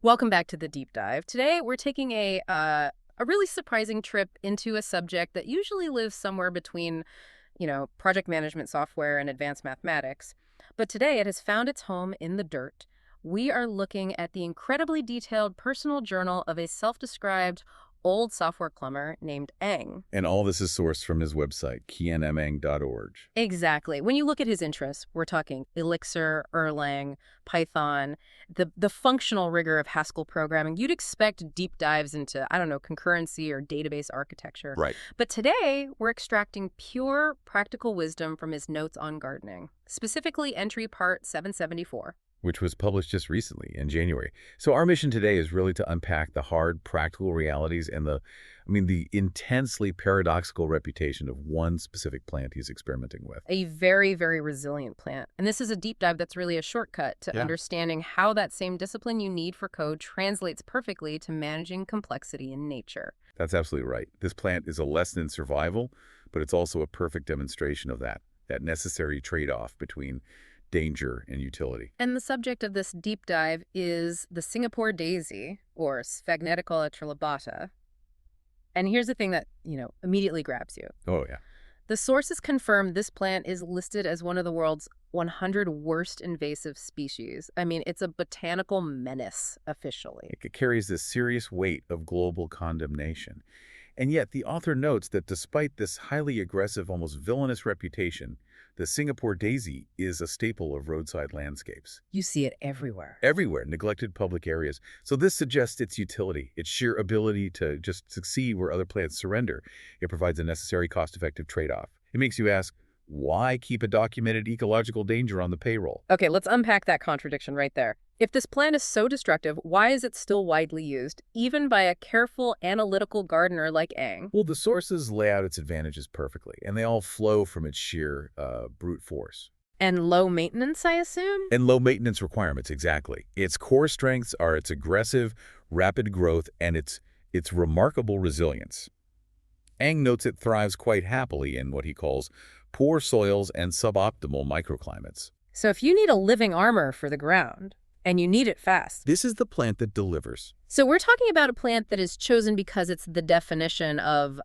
Welcome back to the deep dive. Today we're taking a really surprising trip into a subject that usually lives somewhere between, project management software and advanced mathematics. But today it has found its home in the dirt. We are looking at the incredibly detailed personal journal of a self-described old software plumber named Eng. And all this is sourced from his website, kianmeng.org. Exactly. When you look at his interests, we're talking Elixir, Erlang, Python, the functional rigor of Haskell programming. You'd expect deep dives into, I don't know, concurrency or database architecture. Right. But today, we're extracting pure practical wisdom from his notes on gardening, specifically entry part 774. Which was published just recently in January. So our mission today is really to unpack the hard, practical realities and the intensely paradoxical reputation of one specific plant he's experimenting with. A very, very resilient plant. And this is a deep dive that's really a shortcut to understanding how that same discipline you need for code translates perfectly to managing complexity in nature. That's absolutely right. This plant is a lesson in survival, but it's also a perfect demonstration of that necessary trade-off between danger and utility. And the subject of this deep dive is the Singapore daisy, or Sphagneticola trilobata. And here's the thing that, immediately grabs you. Oh, yeah. The sources confirm this plant is listed as one of the world's 100 worst invasive species. I mean, it's a botanical menace, officially. It carries this serious weight of global condemnation. And yet, the author notes that despite this highly aggressive, almost villainous reputation, the Singapore daisy is a staple of roadside landscapes. You see it everywhere. Everywhere, neglected public areas. So this suggests its utility, its sheer ability to just succeed where other plants surrender. It provides a necessary cost-effective trade-off. It makes you ask, why keep a documented ecological danger on the payroll? Okay, let's unpack that contradiction right there. If this plant is so destructive, why is it still widely used, even by a careful, analytical gardener like Eng? Well, the sources lay out its advantages perfectly, and they all flow from its sheer brute force. And low maintenance, I assume? And low maintenance requirements, exactly. Its core strengths are its aggressive, rapid growth and its remarkable resilience. Eng notes it thrives quite happily in what he calls poor soils and suboptimal microclimates. So if you need a living armor for the ground, and you need it fast. This is the plant that delivers. So we're talking about a plant that is chosen because it's the definition of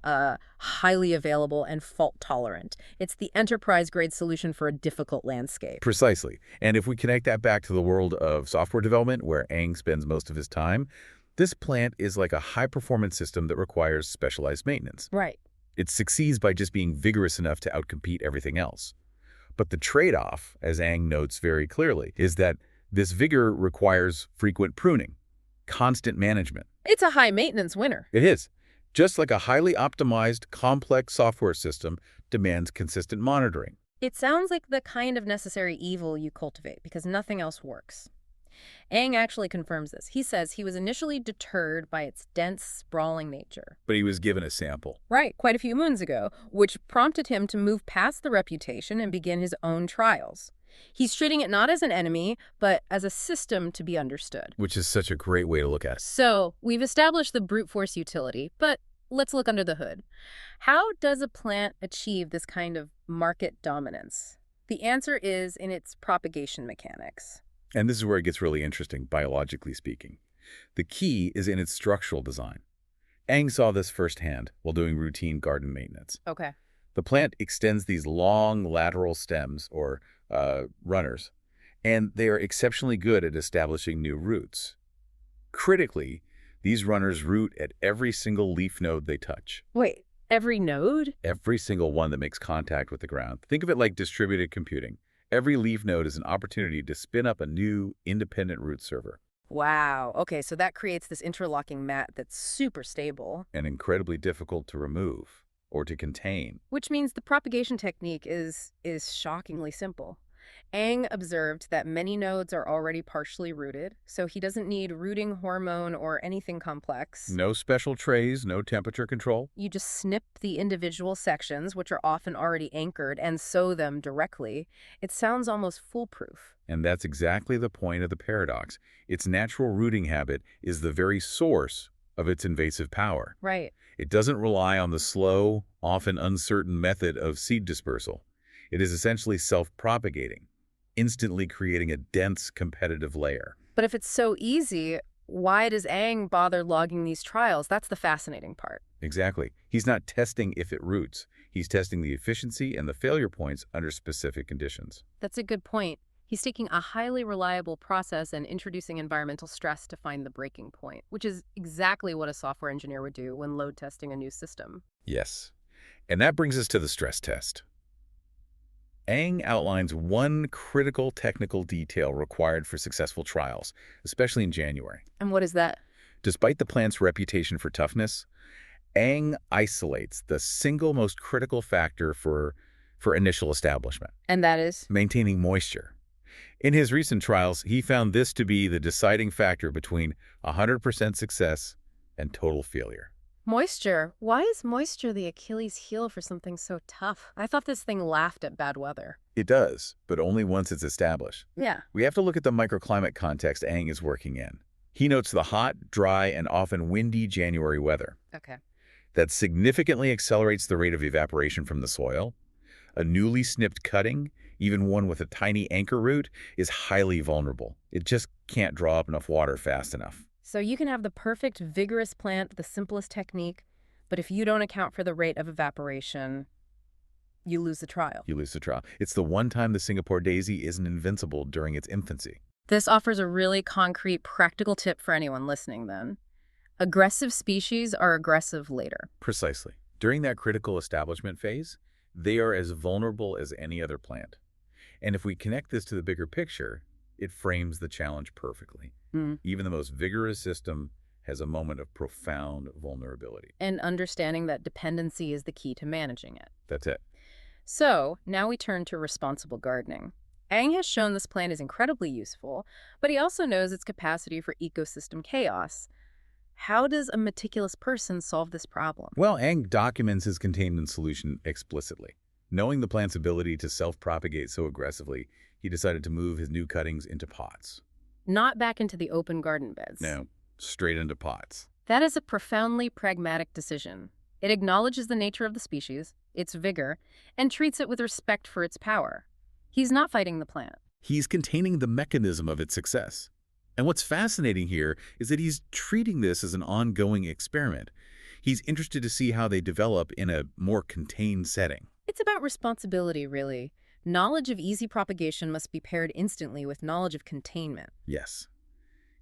highly available and fault-tolerant. It's the enterprise-grade solution for a difficult landscape. Precisely. And if we connect that back to the world of software development, where Eng spends most of his time, this plant is like a high-performance system that requires specialized maintenance. Right. It succeeds by just being vigorous enough to outcompete everything else. But the trade-off, as Eng notes very clearly, is that this vigor requires frequent pruning, constant management. It's a high-maintenance winner. It is. Just like a highly optimized, complex software system demands consistent monitoring. It sounds like the kind of necessary evil you cultivate because nothing else works. Eng actually confirms this. He says he was initially deterred by its dense, sprawling nature. But he was given a sample. Right, quite a few moons ago, which prompted him to move past the reputation and begin his own trials. He's treating it not as an enemy, but as a system to be understood. Which is such a great way to look at it. So, we've established the brute force utility, but let's look under the hood. How does a plant achieve this kind of market dominance? The answer is in its propagation mechanics. And this is where it gets really interesting, biologically speaking. The key is in its structural design. Eng saw this firsthand while doing routine garden maintenance. Okay. The plant extends these long lateral stems, or runners, and they are exceptionally good at establishing new roots. Critically, these runners root at every single leaf node they touch. Wait, every node? Every single one that makes contact with the ground. Think of it like distributed computing. Every leaf node is an opportunity to spin up a new, independent root server. Wow. Okay, so that creates this interlocking mat that's super stable. And incredibly difficult to remove or to contain. Which means the propagation technique is shockingly simple. Eng observed that many nodes are already partially rooted, so he doesn't need rooting hormone or anything complex. No special trays, no temperature control. You just snip the individual sections, which are often already anchored, and sow them directly. It sounds almost foolproof. And that's exactly the point of the paradox. Its natural rooting habit is the very source of its invasive power. Right. It doesn't rely on the slow, often uncertain method of seed dispersal. It is essentially self-propagating, instantly creating a dense competitive layer. But if it's so easy, why does Ang bother logging these trials? That's the fascinating part. Exactly. He's not testing if it roots. He's testing the efficiency and the failure points under specific conditions. That's a good point. He's taking a highly reliable process and introducing environmental stress to find the breaking point, which is exactly what a software engineer would do when load testing a new system. Yes. And that brings us to the stress test. Ang outlines one critical technical detail required for successful trials, especially in January. And what is that? Despite the plant's reputation for toughness, Ang isolates the single most critical factor for initial establishment, And that is? maintaining moisture. In his recent trials, he found this to be the deciding factor between 100% success and total failure. Moisture. Why is moisture the Achilles heel for something so tough? I thought this thing laughed at bad weather. It does, but only once it's established. Yeah. We have to look at the microclimate context Ang is working in. He notes the hot, dry, and often windy January weather. Okay. That significantly accelerates the rate of evaporation from the soil. A newly snipped cutting, even one with a tiny anchor root, is highly vulnerable. It just can't draw up enough water fast enough. So you can have the perfect vigorous plant, the simplest technique, but if you don't account for the rate of evaporation, you lose the trial. You lose the trial. It's the one time the Singapore daisy isn't invincible during its infancy. This offers a really concrete, practical tip for anyone listening then. Aggressive species are aggressive later. Precisely. During that critical establishment phase, they are as vulnerable as any other plant. And if we connect this to the bigger picture, it frames the challenge perfectly. Even the most vigorous system has a moment of profound vulnerability. And understanding that dependency is the key to managing it. That's it. So, now we turn to responsible gardening. Ang has shown this plant is incredibly useful, but he also knows its capacity for ecosystem chaos. How does a meticulous person solve this problem? Well, Ang documents his containment solution explicitly. Knowing the plant's ability to self-propagate so aggressively, he decided to move his new cuttings into pots. Not back into the open garden beds. No, straight into pots. That is a profoundly pragmatic decision. It acknowledges the nature of the species, its vigor, and treats it with respect for its power. He's not fighting the plant. He's containing the mechanism of its success. And what's fascinating here is that he's treating this as an ongoing experiment. He's interested to see how they develop in a more contained setting. It's about responsibility, really. Knowledge of easy propagation must be paired instantly with knowledge of containment. Yes.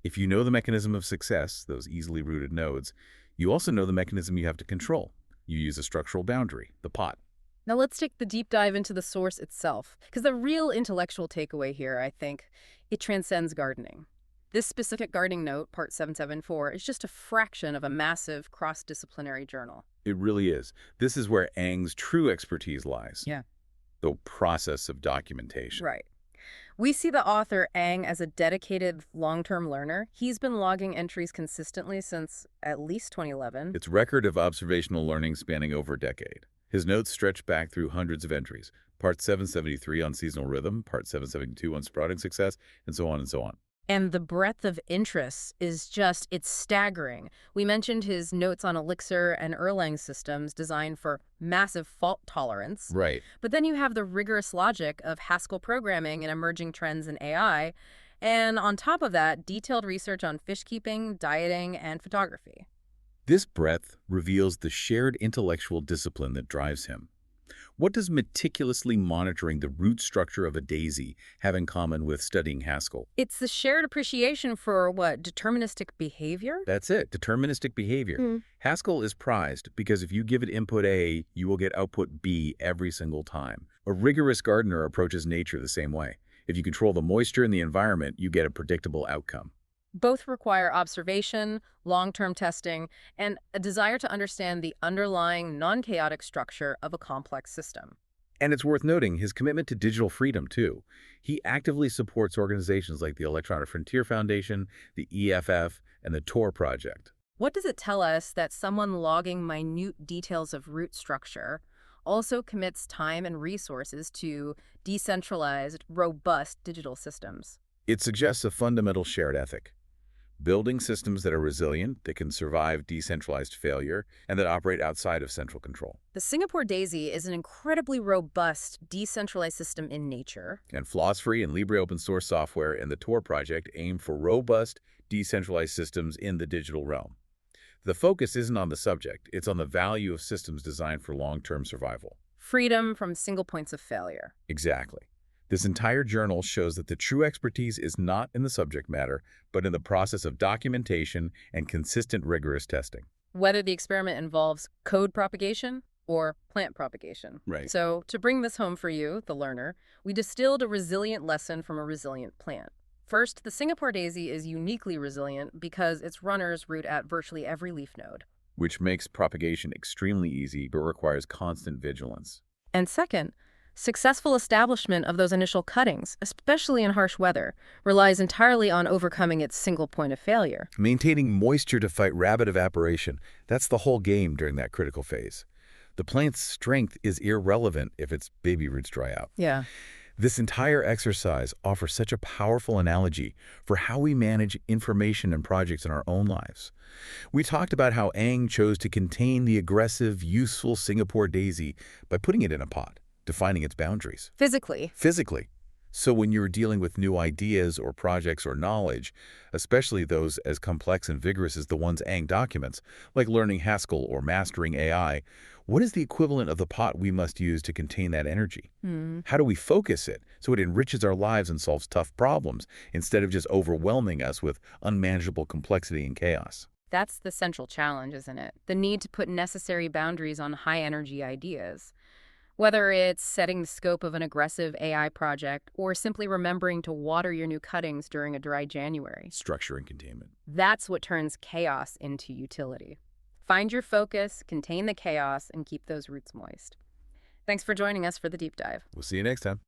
If you know the mechanism of success, those easily rooted nodes, you also know the mechanism you have to control. You use a structural boundary, the pot. Now let's take the deep dive into the source itself, because the real intellectual takeaway here, I think, it transcends gardening. This specific gardening note, part 774, is just a fraction of a massive cross-disciplinary journal. It really is. This is where Ang's true expertise lies. Yeah. The process of documentation. Right. We see the author, Ang, as a dedicated long-term learner. He's been logging entries consistently since at least 2011. Its record of observational learning spanning over a decade. His notes stretch back through hundreds of entries. Part 773 on seasonal rhythm, Part 772 on sprouting success, and so on and so on. And the breadth of interests is just, it's staggering. We mentioned his notes on Elixir and Erlang systems designed for massive fault tolerance. Right. But then you have the rigorous logic of Haskell programming and emerging trends in AI. And on top of that, detailed research on fish keeping, dieting, and photography. This breadth reveals the shared intellectual discipline that drives him. What does meticulously monitoring the root structure of a daisy have in common with studying Haskell? It's the shared appreciation for, what, deterministic behavior? That's it, deterministic behavior. Haskell is prized because if you give it input A, you will get output B every single time. A rigorous gardener approaches nature the same way. If you control the moisture in the environment, you get a predictable outcome. Both require observation, long-term testing, and a desire to understand the underlying non-chaotic structure of a complex system. And it's worth noting his commitment to digital freedom, too. He actively supports organizations like the Electronic Frontier Foundation, the EFF, and the Tor Project. What does it tell us that someone logging minute details of root structure also commits time and resources to decentralized, robust digital systems? It suggests a fundamental shared ethic. Building systems that are resilient, that can survive decentralized failure, and that operate outside of central control. The Singapore daisy is an incredibly robust, decentralized system in nature. And flaws-free and Libre open source software and the Tor project aim for robust, decentralized systems in the digital realm. The focus isn't on the subject, it's on the value of systems designed for long-term survival. Freedom from single points of failure. Exactly. This entire journal shows that the true expertise is not in the subject matter, but in the process of documentation and consistent rigorous testing. Whether the experiment involves code propagation or plant propagation. Right. So, to bring this home for you, the learner, we distilled a resilient lesson from a resilient plant. First, the Singapore daisy is uniquely resilient because its runners root at virtually every leaf node. Which makes propagation extremely easy but requires constant vigilance. And second, successful establishment of those initial cuttings, especially in harsh weather, relies entirely on overcoming its single point of failure. Maintaining moisture to fight rapid evaporation, that's the whole game during that critical phase. The plant's strength is irrelevant if its baby roots dry out. Yeah. This entire exercise offers such a powerful analogy for how we manage information and projects in our own lives. We talked about how Ang chose to contain the aggressive, useful Singapore daisy by putting it in a pot, defining its boundaries. Physically. So when you're dealing with new ideas or projects or knowledge, especially those as complex and vigorous as the ones Ang documents, like learning Haskell or mastering AI, what is the equivalent of the pot we must use to contain that energy? How do we focus it so it enriches our lives and solves tough problems instead of just overwhelming us with unmanageable complexity and chaos? That's the central challenge, isn't it? The need to put necessary boundaries on high-energy ideas. Whether it's setting the scope of an aggressive AI project or simply remembering to water your new cuttings during a dry January. Structure and containment. That's what turns chaos into utility. Find your focus, contain the chaos, and keep those roots moist. Thanks for joining us for the deep dive. We'll see you next time.